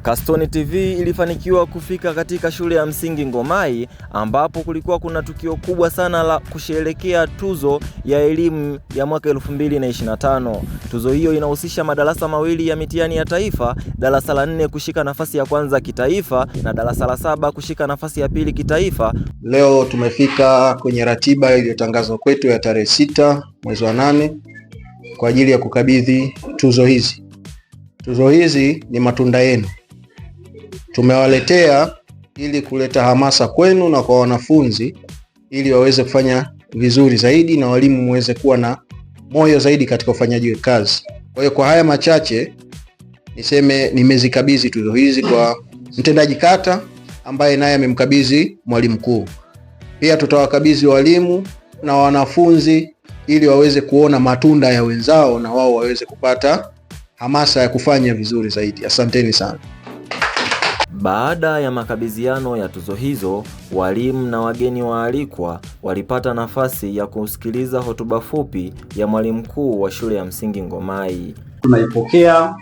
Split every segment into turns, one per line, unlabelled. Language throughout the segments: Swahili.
Castoni TV ilifanikiwa kufika katika shule ya msingi Ngomai ambapo kulikuwa kuna tukio kubwa sana la kusherehekea tuzo ya elimu ya mwaka 2025. Tuzo hiyo inahusisha madarasa mawili ya mitihani ya taifa, darasa la 4 kushika nafasi ya kwanza kitaifa na darasa la 7 kushika nafasi ya pili kitaifa.
Leo tumefika kwenye ratiba iliyotangazwa kwetu ya tarehe 6 mwezi wa 8 kwa ajili ya kukabidhi tuzo hizi. Tuzo hizi ni matunda yenu. Tumewaletea ili kuleta hamasa kwenu na kwa wanafunzi ili waweze kufanya vizuri zaidi na walimu muweze kuwa na moyo zaidi katika ufanyaji wa kazi. Kwa hiyo kwa haya machache niseme nimezikabidhi tuzo hizi kwa mtendaji kata ambaye naye amemkabidhi mwalimu mkuu. Pia tutawakabidhi walimu na wanafunzi ili waweze kuona matunda ya wenzao na wao waweze kupata hamasa ya kufanya vizuri zaidi. Asanteni sana.
Baada ya makabidhiano ya tuzo hizo, walimu na wageni waalikwa walipata nafasi ya kusikiliza hotuba fupi ya mwalimu mkuu wa shule ya msingi Ngomai.
Tunaipokea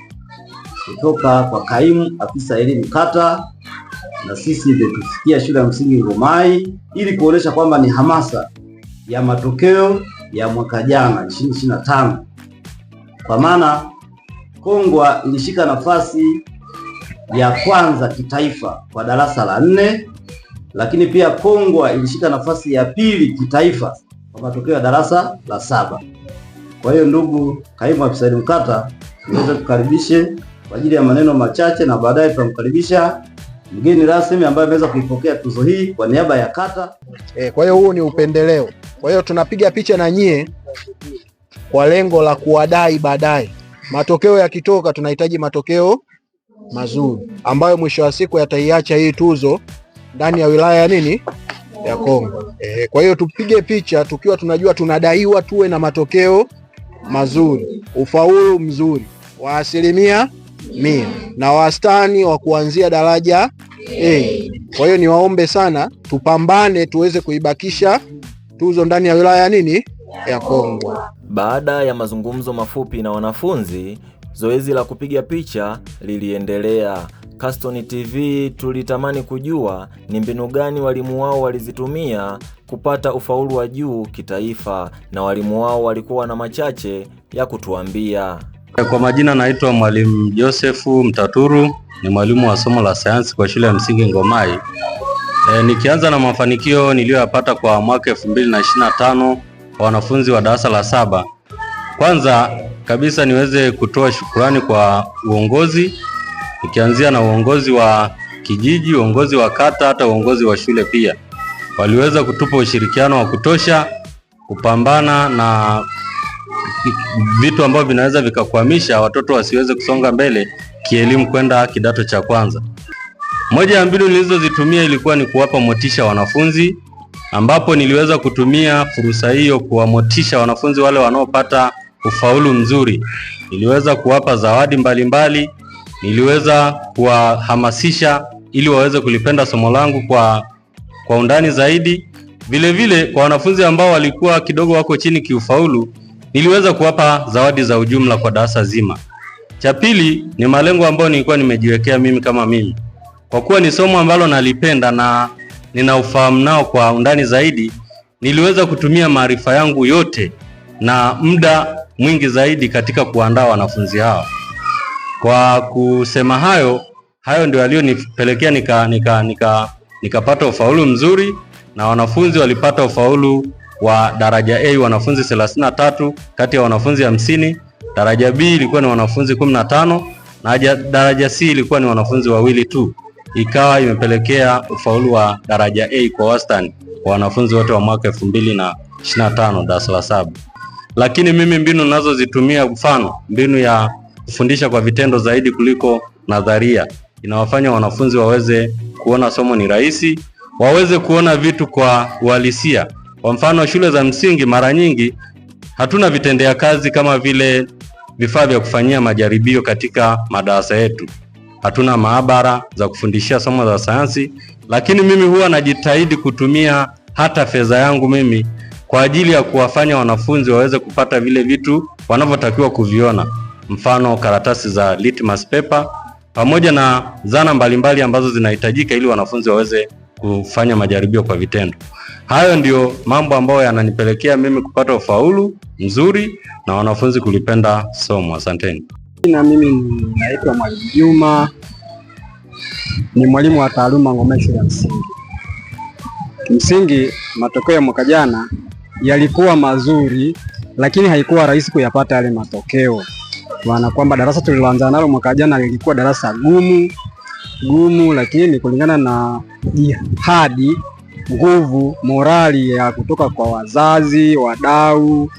kutoka kwa kaimu afisa elimu kata, na sisi tumefikia shule ya msingi Ngomai ili kuonesha kwamba ni hamasa ya matokeo ya mwaka jana 2025. Kwa maana Kongwa ilishika nafasi ya kwanza kitaifa kwa darasa la 4, lakini pia Kongwa ilishika nafasi ya pili kitaifa kwa matokeo ya darasa la 7. Kwa hiyo ndugu kaimu afisa elimu kata, tunaweza tukaribishe kwa ajili ya maneno machache na baadaye tutamkaribisha mgeni rasmi ambaye ameweza kuipokea tuzo hii kwa niaba ya kata.
Kwa hiyo huu ni upendeleo. Kwa hiyo tunapiga picha na nyie kwa lengo la kuwadai baadaye. Matokeo yakitoka tunahitaji matokeo mazuri ambayo mwisho wa siku yataiacha hii tuzo ndani ya wilaya ya Kongwa. Kwa hiyo tupige picha tukiwa tunajua tunadaiwa tuwe na matokeo mazuri, ufaulu mzuri wa 100% na wastani wa kuanzia daraja A. Kwa hiyo niwaombe sana tupambane tuweze kuibakisha tuzo ndani ya wilaya ya Kongwa.
Baada ya mazungumzo mafupi na wanafunzi, zoezi la kupiga picha liliendelea. Castoni TV tulitamani kujua ni mbinu gani walimu wao walizitumia kupata ufaulu wa juu kitaifa, na walimu wao walikuwa na machache ya kutuambia.
Kwa majina naitwa Mwalimu Josefu Mtaturu, ni mwalimu wa somo la sayansi kwa shule ya msingi Ngomai. Nikianza na mafanikio niliyoyapata kwa mwaka 2025 kwa wanafunzi wa darasa la 7. Kwanza kabisa niweze kutoa shukrani kwa uongozi, nikianzia na uongozi wa kijiji, uongozi wa kata, hata uongozi wa shule pia. Waliweza kutupa ushirikiano wa kutosha kupambana na vitu ambavyo vinaweza vikakwamisha watoto wasiweze kusonga mbele kielimu kwenda kidato cha kwanza. Moja ya mbinu nilizozitumia ilikuwa ni kuwapa motisha wanafunzi, ambapo niliweza kutumia fursa hiyo kuwamotisha wanafunzi wale wanaopata ufaulu mzuri. Niliweza kuwapa zawadi mbalimbali, niliweza kuwahamasisha ili waweze kulipenda somo langu kwa undani zaidi. Vile vile kwa wanafunzi ambao walikuwa kidogo wako chini kiufaulu, niliweza kuwapa zawadi za ujumla kwa darasa zima. Cha pili ni malengo ambayo nilikuwa nimejiwekea mimi kama mimi. Kwa kuwa ni somo ambalo nalipenda na nina ufahamu nao kwa undani zaidi, niliweza kutumia maarifa yangu yote na muda mwingi zaidi katika kuandaa wanafunzi hao. Kwa kusema hayo ndio yaliyonipelekea nikapata ufaulu mzuri, na wanafunzi walipata ufaulu wa daraja A wanafunzi 33 kati ya wanafunzi 50, daraja B ilikuwa ni wanafunzi 15 na daraja C ilikuwa ni wanafunzi 2 tu. Ikawa imepelekea ufaulu wa daraja A kwa wastani kwa wanafunzi wote wa mwaka 2025 darasa la 7. Lakini mimi mbinu ninazozitumia, mfano mbinu ya kufundisha kwa vitendo zaidi kuliko nadharia, inawafanya wanafunzi waweze kuona somo ni rahisi, waweze kuona vitu kwa uhalisia. Kwa mfano shule za msingi mara nyingi hatuna vitendea kazi kama vile vifaa vya kufanyia majaribio katika madarasa yetu. Hatuna maabara za kufundishia somo za sayansi, lakini mimi huwa najitahidi kutumia hata fedha yangu mimi kwa ajili ya kuwafanya wanafunzi waweze kupata vile vitu wanavyotakiwa kuviona. Mfano karatasi za litmus paper pamoja na zana mbalimbali ambazo zinahitajika ili wanafunzi waweze kufanya majaribio kwa vitendo. Hayo ndio mambo ambayo yananipelekea mimi kupata ufaulu mzuri na wanafunzi kulipenda somo. Asanteni.
Na mimi naitwa Mwalimu Juma, ni mwalimu wa taaluma Ngomai shule ya msingi. Kimsingi matokeo ya mwaka jana yalikuwa mazuri, lakini haikuwa rahisi kuyapata yale matokeo, maana kwamba darasa tuliloanza nalo mwaka jana lilikuwa darasa gumu, lakini kulingana na jihadi, nguvu, morali ya kutoka kwa wazazi, wadau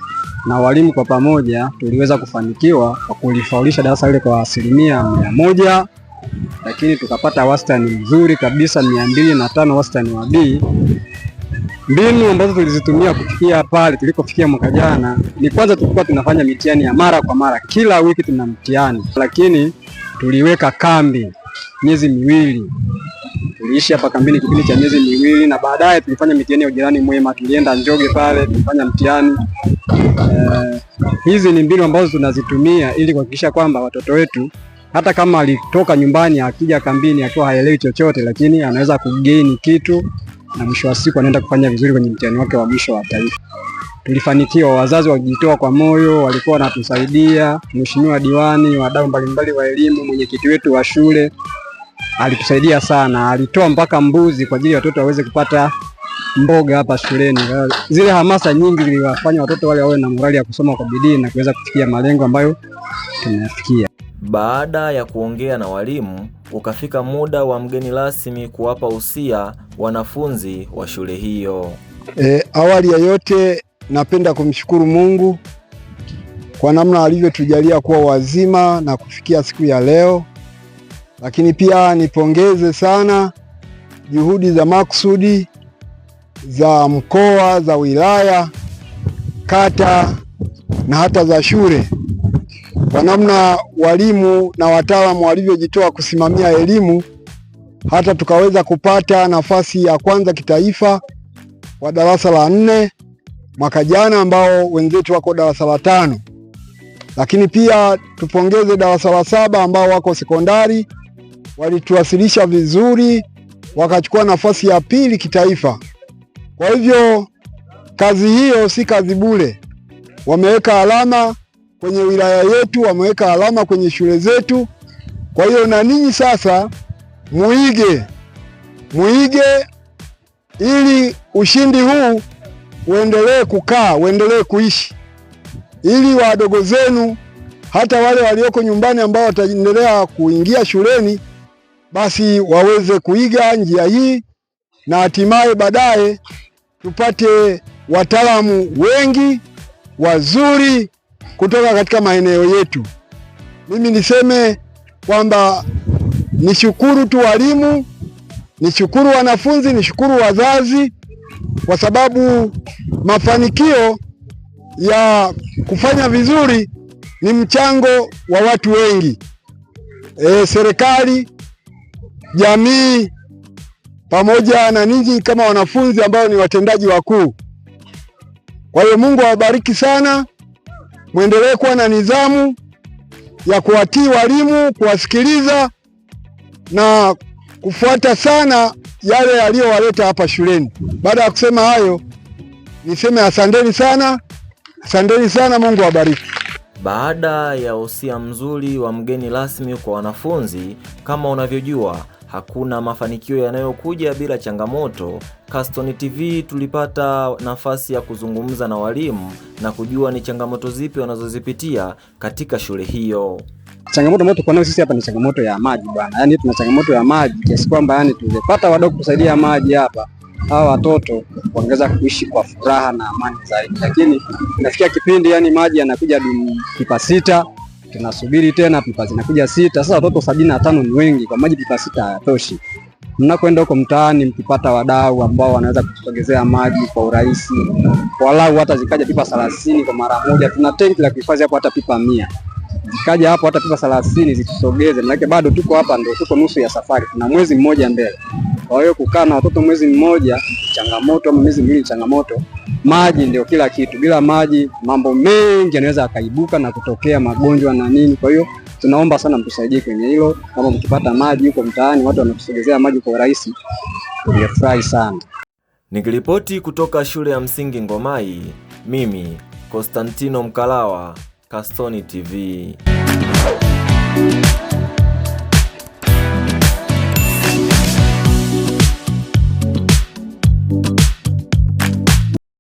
na walimu kwa pamoja, tuliweza kufanikiwa kwa kulifaulisha darasa ile kwa 100%, lakini tukapata wastani mzuri kabisa 205 wastani wa B. Mbinu ambazo tulizitumia kufikia pale tulikofikia mwaka jana ni kwanza, tulikuwa tunafanya mitihani ya mara kwa mara, kila wiki tuna mtihani, lakini tuliweka kambi miezi miwili. Tuliishi hapa kambini kipindi cha miezi miwili, na baadaye tulifanya mitihani ya ujirani mwema. Tulienda Njoge pale tulifanya mtihani. Hizi ni mbinu ambazo tunazitumia ili kuhakikisha kwamba watoto wetu hata kama alitoka nyumbani akija kambini akiwa haelewi chochote, lakini anaweza kugain kitu na mwisho wa siku anaenda kufanya vizuri kwenye mtihani wake wa mwisho wa taifa. Tulifanikiwa, wazazi walijitoa kwa moyo, walikuwa wanatusaidia. Mheshimiwa diwani, wadau mbalimbali wa elimu, mwenyekiti wetu wa shule alitusaidia sana, alitoa mpaka mbuzi kwa ajili ya watoto waweze kupata mboga hapa shuleni. Zile hamasa nyingi ziliwafanya watoto wale wawe na morali ya kusoma kwa bidii na kuweza kufikia malengo ambayo tumefikia.
Baada ya kuongea na walimu, ukafika muda wa mgeni rasmi kuwapa usia wanafunzi wa shule hiyo.
Awali ya yote napenda kumshukuru Mungu kwa namna alivyotujalia kuwa wazima na kufikia siku ya leo. Lakini pia nipongeze sana juhudi za makusudi za mkoa, za wilaya, kata na hata za shule, kwa namna walimu na wataalamu walivyojitoa kusimamia elimu hata tukaweza kupata nafasi ya kwanza kitaifa wa darasa la 4 mwaka jana, ambao wenzetu wako darasa la 5. Lakini pia tupongeze darasa la 7 ambao wako sekondari, walituwasilisha vizuri, wakachukua nafasi ya 2 kitaifa. Kwa hivyo kazi hiyo si kazi bure, wameweka alama kwenye wilaya yetu, wameweka alama kwenye shule zetu. Kwa hiyo na ninyi sasa muige ili ushindi huu uendelee kukaa, uendelee kuishi, ili wadogo zenu hata wale walioko nyumbani ambao wataendelea kuingia shuleni basi waweze kuiga njia hii, na hatimaye baadaye tupate wataalamu wengi wazuri kutoka katika maeneo yetu. Mimi niseme kwamba nishukuru tu walimu, nishukuru wanafunzi, nishukuru wazazi, kwa sababu mafanikio ya kufanya vizuri ni mchango wa watu wengi, serikali, jamii, pamoja na ninyi kama wanafunzi ambao ni watendaji wakuu. Kwa hiyo Mungu awabariki sana, muendelee kuwa na nidhamu ya kuwatii walimu, kuwasikiliza na kufuata sana yale yaliyowaleta hapa shuleni. Baada ya kusema hayo, niseme asanteni sana, asanteni sana, Mungu awabariki.
Baada ya usia mzuri wa mgeni rasmi kwa wanafunzi, kama unavyojua hakuna mafanikio yanayokuja bila changamoto. Castone TV tulipata nafasi ya kuzungumza na walimu na kujua ni changamoto zipi wanazozipitia katika shule hiyo.
Changamoto ambayo tuko nayo sisi hapa ni changamoto ya maji bwana. Yaani tuna changamoto ya maji kiasi kwamba yani tungepata wadau kusaidia maji hapa, hawa watoto wangeweza kuishi kwa furaha na amani zaidi. Lakini inafikia kipindi yani maji yanakuja pipa 6, tunasubiri tena pipa zinakuja 6. Sasa watoto 75 ni wengi, kwa maji pipa 6 hayatoshi. Mnakwenda huko mtaani mkipata wadau ambao wanaweza kutusogezea maji kwa urahisi, walau hata zikaja pipa 30 kwa mara moja. Tuna tenki la kuhifadhi hapo hata pipa 100. Zikaja hapo hata pipa 30 zitusogeze, maana bado tuko hapa, ndio tuko nusu ya safari, tuna mwezi mmoja mbele. Kwa hiyo kukaa na watoto mwezi mmoja changamoto, ama miezi miwili changamoto. Maji ndio kila kitu, bila maji mambo mengi yanaweza yakaibuka na kutokea magonjwa na nini. Kwa hiyo tunaomba sana mtusaidie kwenye hilo. Kama mkipata maji huko mtaani, watu wanatusogezea maji kwa urahisi, tungefurahi sana.
Nikiripoti kutoka shule ya msingi Ngomai, mimi Konstantino Mkalawa, Kastoni TV.